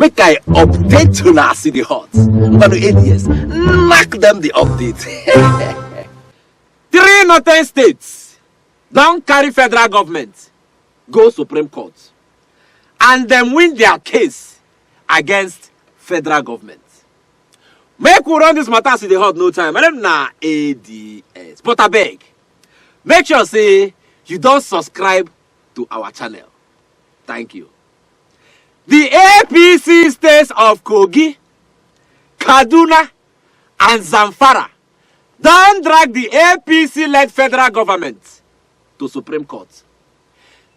Make I update to na city hot. But ADS, knock them the update. 3 northern states don't carry federal government go Supreme Court and then win their case against federal government. Make we run this matter city hot no time. I don't know ADS. But I beg, make sure say you don't subscribe to our channel. Thank you. The APC states of Kogi, Kaduna, and Zamfara don't drag the APC-led federal government to Supreme Court.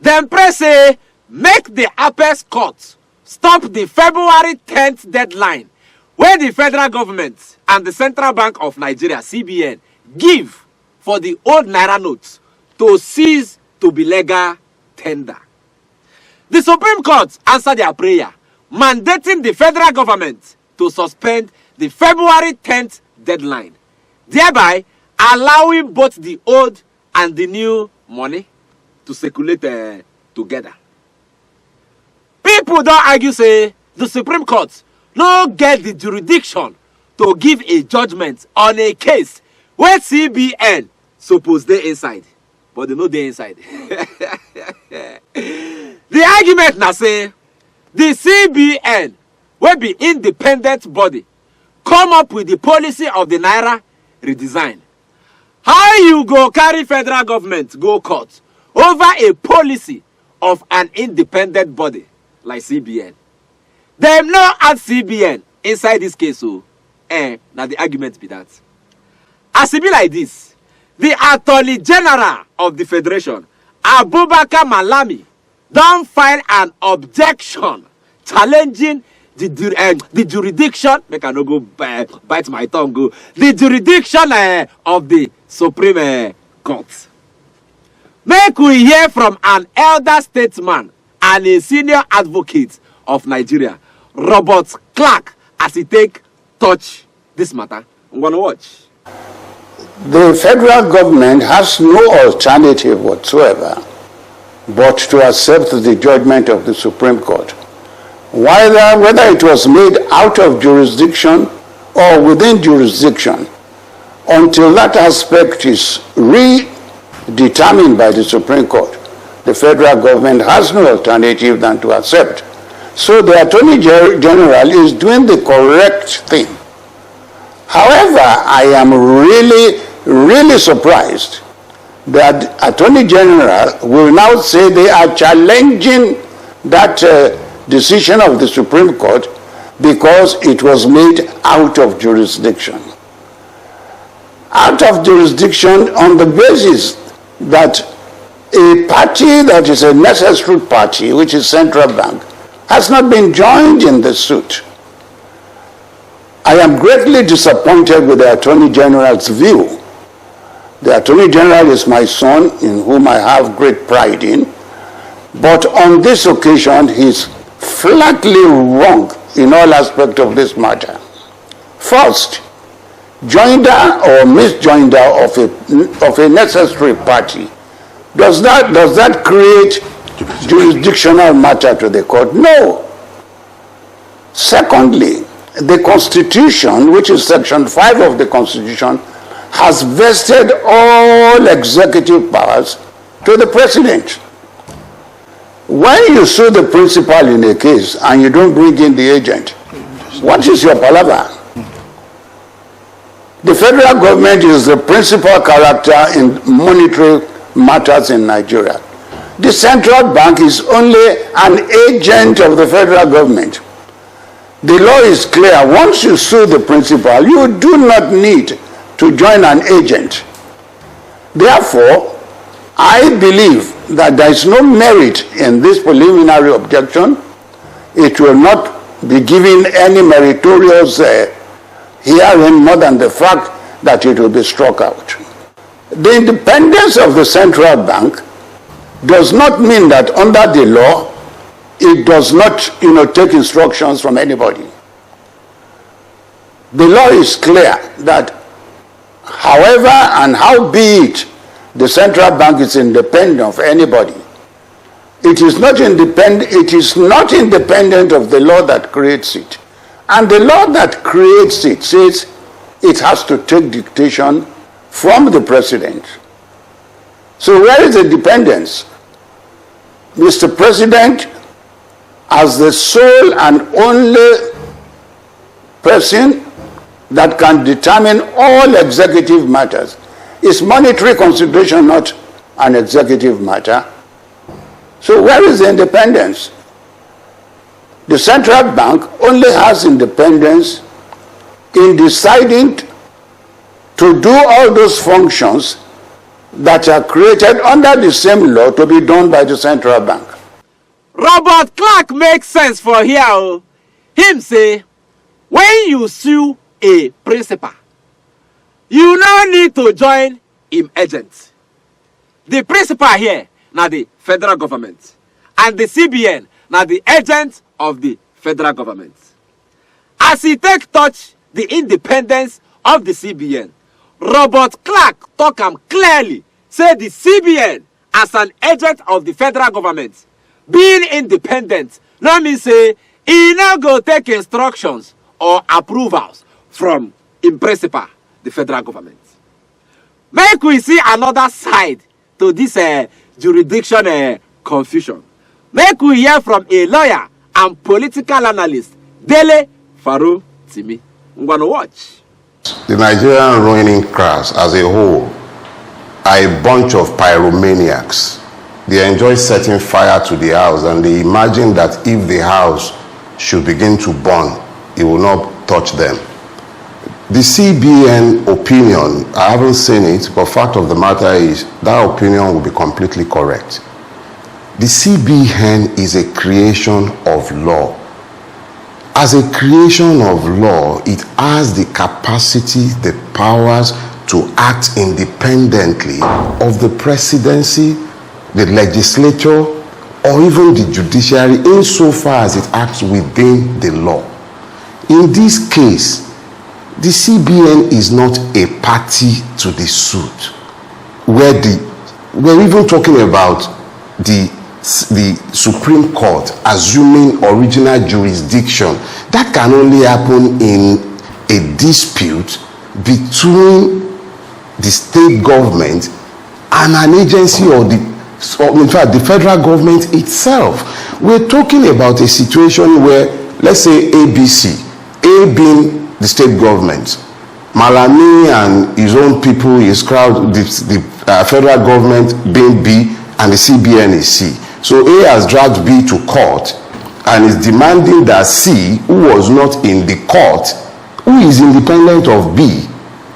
Then press say make the Apex Court stop the February 10th deadline where the federal government and the Central Bank of Nigeria, CBN, give for the old Naira notes to cease to be legal tender. The Supreme Court answered their prayer, mandating the federal government to suspend the February 10th deadline, thereby allowing both the old and the new money to circulate together. People don't argue say the Supreme Court no get the jurisdiction to give a judgment on a case where CBN suppose they inside, but they know they inside. The argument now say the CBN will be independent body come up with the policy of the Naira redesign. How you go carry federal government go court over a policy of an independent body like CBN? Them no add CBN inside this case, so now the argument be that. As it be like this, the Attorney General of the Federation, Abubakar Malami, don't file an objection challenging the jurisdiction. Make I no go bite my tongue. Go the jurisdiction of the Supreme Court. Make we hear from an elder statesman and a senior advocate of Nigeria, Robert Clark, as he take touch this matter. I'm gonna watch. The federal government has no alternative whatsoever but to accept the judgment of the Supreme Court. Whether it was made out of jurisdiction or within jurisdiction, until that aspect is redetermined by the Supreme Court, the federal government has no alternative than to accept. So the Attorney General is doing the correct thing. However, I am really surprised that Attorney General will now say they are challenging that decision of the Supreme Court because it was made out of jurisdiction. Out of jurisdiction on the basis that a party that is a necessary party, which is Central Bank, has not been joined in the suit. I am greatly disappointed with the Attorney General's view. The Attorney General is my son, in whom I have great pride in, but on this occasion, he's flatly wrong in all aspects of this matter. First, joinder or misjoinder of a necessary party, does that create jurisdictional matter to the court? No. Secondly, the Constitution, which is Section 5 of the Constitution, has vested all executive powers to the President. When you sue the principal in a case and you don't bring in the agent, what is your palaver? The federal government is the principal character in monetary matters in Nigeria. The central bank is only an agent of the federal government. The law is clear. Once you sue the principal, you do not need to join an agent. Therefore, I believe that there is no merit in this preliminary objection. It will not be given any meritorious hearing more than the fact that it will be struck out. The independence of the central bank does not mean that under the law it does not take instructions from anybody. The law is clear that however and how be it the central bank is independent of anybody, It is not independent of the law that creates it. And the law that creates it says it has to take dictation from the president. So where is the dependence? Mr. President, as the sole and only person that can determine all executive matters, is monetary consideration not an executive matter? So where is the independence? The central bank only has independence in deciding to do all those functions that are created under the same law to be done by the central bank. Robert Clark makes sense for here. Him say, when you sue a principal, you no need to join him agent. The principal here, now the federal government, and the CBN, now the agent of the federal government. As he take touch the independence of the CBN, Robert Clark talk him clearly, say the CBN as an agent of the federal government, being independent, no mean say he no go take instructions or approvals from in principal, the federal government. Make we see another side to this jurisdiction confusion. Make we hear from a lawyer and political analyst, Dele Faro Timi. I'm going to watch. The Nigerian ruining class as a whole are a bunch of pyromaniacs. They enjoy setting fire to the house, and they imagine that if the house should begin to burn, it will not touch them. The CBN opinion, I haven't seen it, but fact of the matter is that opinion will be completely correct. The CBN is a creation of law. As a creation of law, it has the capacity, the powers to act independently of the presidency, the legislature, or even the judiciary, insofar as it acts within the law. In this case, the CBN is not a party to the suit. We're even talking about the Supreme Court assuming original jurisdiction. That can only happen in a dispute between the state government and an agency or in fact, the federal government itself. We're talking about a situation where, let's say, ABC, A being the state government, Malami and his own people, his crowd, the federal government being B, and the CBN is C. So A has dragged B to court and is demanding that C, who was not in the court, who is independent of B,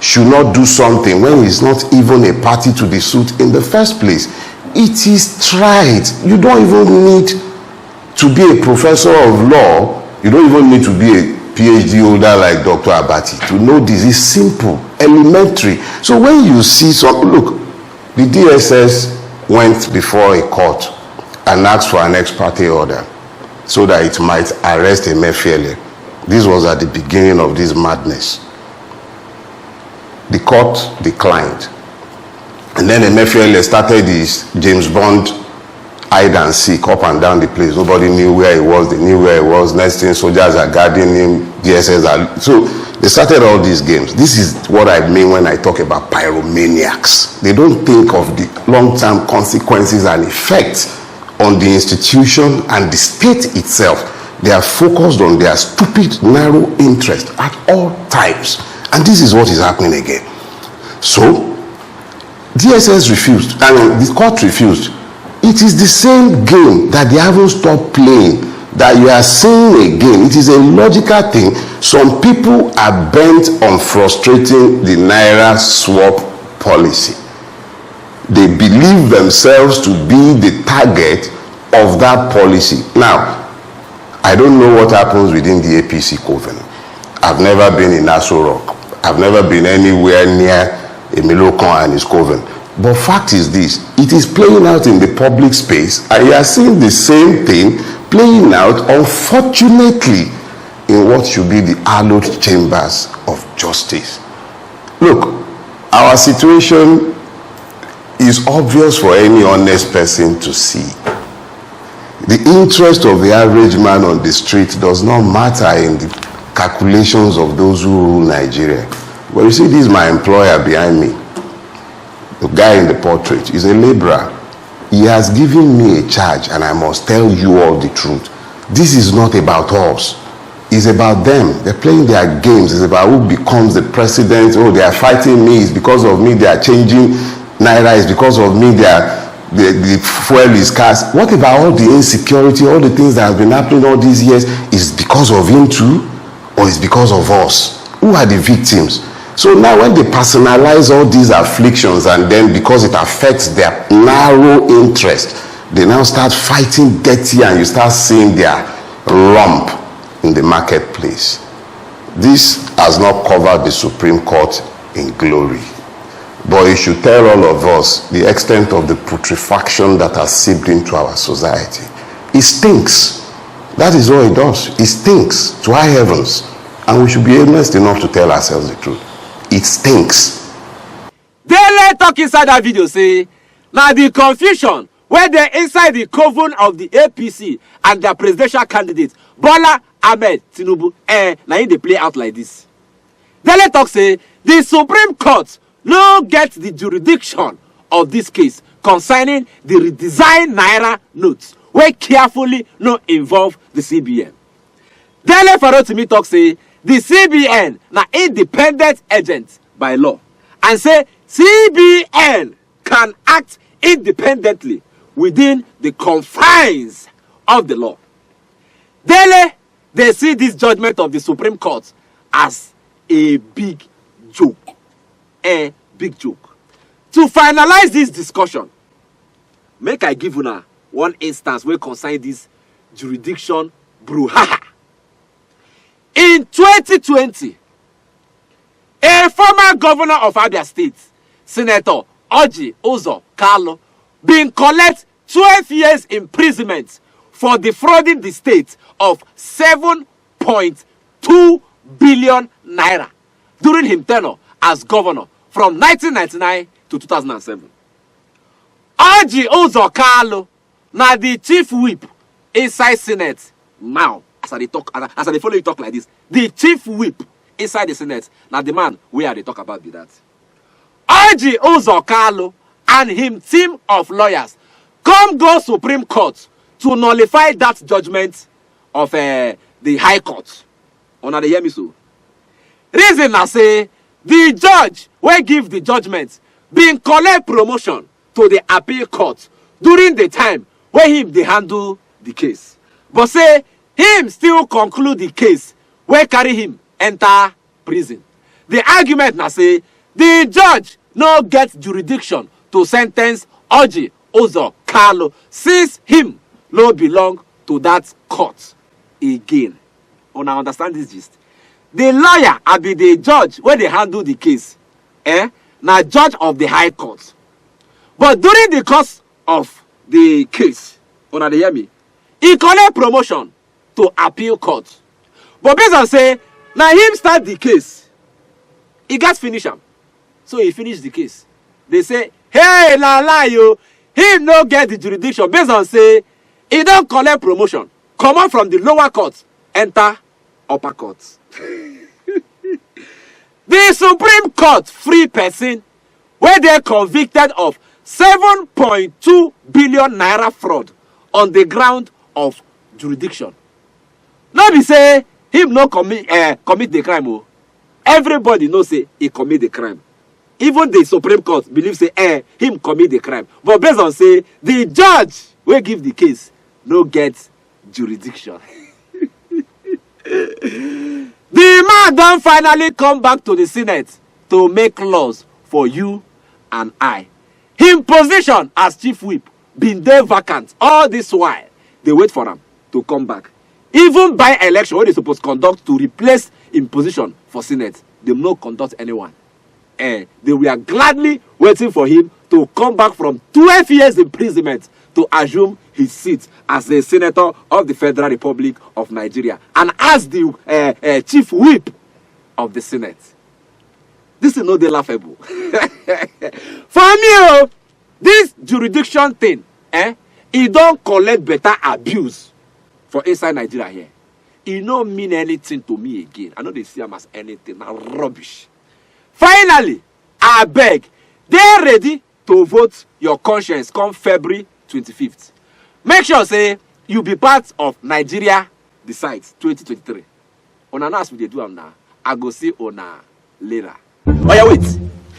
should not do something when he's not even a party to the suit in the first place. It is tried. You don't even need to be a professor of law. You don't even need to be a PhD holder like Dr. Abati to know this is simple, elementary. So when you see look, the DSS went before a court and asked for an ex parte order so that it might arrest Emefiele. This was at the beginning of this madness. The court declined. And then Emefiele started his James Bond hide and seek up and down the place. Nobody knew where he was. They knew where he was. Next thing, soldiers are guarding him. DSS are. So they started all these games. This is what I mean when I talk about pyromaniacs. They don't think of the long-term consequences and effects on the institution and the state itself. They are focused on their stupid, narrow interest at all times. And this is what is happening again. So DSS refused, and the court refused. It is the same game that they haven't stopped playing that you are seeing again. It is a logical thing. Some people are bent on frustrating the Naira swap policy. They believe themselves to be the target of that policy. Now, I don't know what happens within the APC coven. I've never been in Aso Rock. I've never been anywhere near Emilokon and his coven. But fact is this, it is playing out in the public space, and you are seeing the same thing playing out, unfortunately, in what should be the hallowed chambers of justice. Look, our situation is obvious for any honest person to see. The interest of the average man on the street does not matter in the calculations of those who rule Nigeria. But you see, this is my employer behind me. The guy in the portrait is a laborer. He has given me a charge, and I must tell you all the truth. This is not about us. It's about them. They're playing their games. It's about who becomes the president. Oh, they are fighting me. It's because of me they are changing Naira. It's because of me the fuel is scarce. What about all the insecurity, all the things that have been happening all these years? Is because of him too? Or is because of us? Who are the victims? So now when they personalize all these afflictions, and then because it affects their narrow interest, they now start fighting dirty, and you start seeing their rump in the marketplace. This has not covered the Supreme Court in glory, but it should tell all of us the extent of the putrefaction that has seeped into our society. It stinks. That is what it does. It stinks to high heavens, and we should be honest enough to tell ourselves the truth. It stinks. They talk inside that video say, now the confusion where they're inside the coven of the APC and their presidential candidate Bola Ahmed Tinubu, now they play out like this. They talk say the Supreme Court no get the jurisdiction of this case concerning the redesigned Naira notes where carefully no involve the CBN. Dele Farotimi talk say the CBN na independent agent by law, and say CBN can act independently within the confines of the law. They see this judgment of the Supreme Court as a big joke. A big joke. To finalize this discussion, make I give una one instance where concern this jurisdiction brouhaha. In 2020, a former governor of Abia State, Senator Orji Uzor Kalu, been collect 12 years imprisonment for defrauding the state of 7.2 billion naira during his tenure as governor from 1999 to 2007. Orji Uzor Kalu na the chief whip inside Senate now. As I follow you talk like this, the chief whip inside the Senate, now the man where they talk about be that. Orji Uzor Kalu and him team of lawyers come go Supreme Court to nullify that judgment of the High Court. Una dey hear me so? Reason I say the judge will give the judgment being collect promotion to the appeal court during the time where him they handle the case, but say him still conclude the case where carry him enter prison. The argument now say the judge no get jurisdiction to sentence Orji Uzor Kalu since him no belong to that court again. Una understand this gist? The lawyer I be the judge where they handle the case, now judge of the High Court. But during the course of the case, una dey hear me, he collect promotion to appeal court. But based on say, now him start the case, he got finish am. So he finished the case. They say, hey, la yo, him no get the jurisdiction based on say, he don't collect promotion. Come out from the lower court, enter upper court. The Supreme Court free person where they convicted of 7.2 billion naira fraud on the ground of jurisdiction. No be say him no commit the crime. Oh. Everybody knows say he commit the crime. Even the Supreme Court believes say him commit the crime. But based on say the judge will give the case no get jurisdiction. The man don't finally come back to the Senate to make laws for you and I. His position as chief whip been there vacant all this while. They wait for him to come back. Even by election, what they supposed to conduct to replace in position for Senate, they no conduct anyone. They were gladly waiting for him to come back from 12 years imprisonment to assume his seat as the senator of the Federal Republic of Nigeria and as the chief whip of the Senate. This is not the laughable. For me, this jurisdiction thing, e don collect better abuse for inside Nigeria here. E no mean anything to me again. I no dey see am as anything. Na rubbish. Finally, abeg, dey ready to vote your conscience come February 25th. Make sure say you be part of Nigeria Decides 2023. Una know as we dey do am now. I go see una later. Oya wait.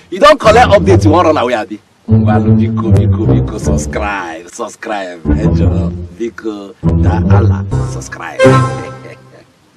You don collect update you wan run away abi? Well, biko, subscribe. Ejo, biko, da Allah, subscribe.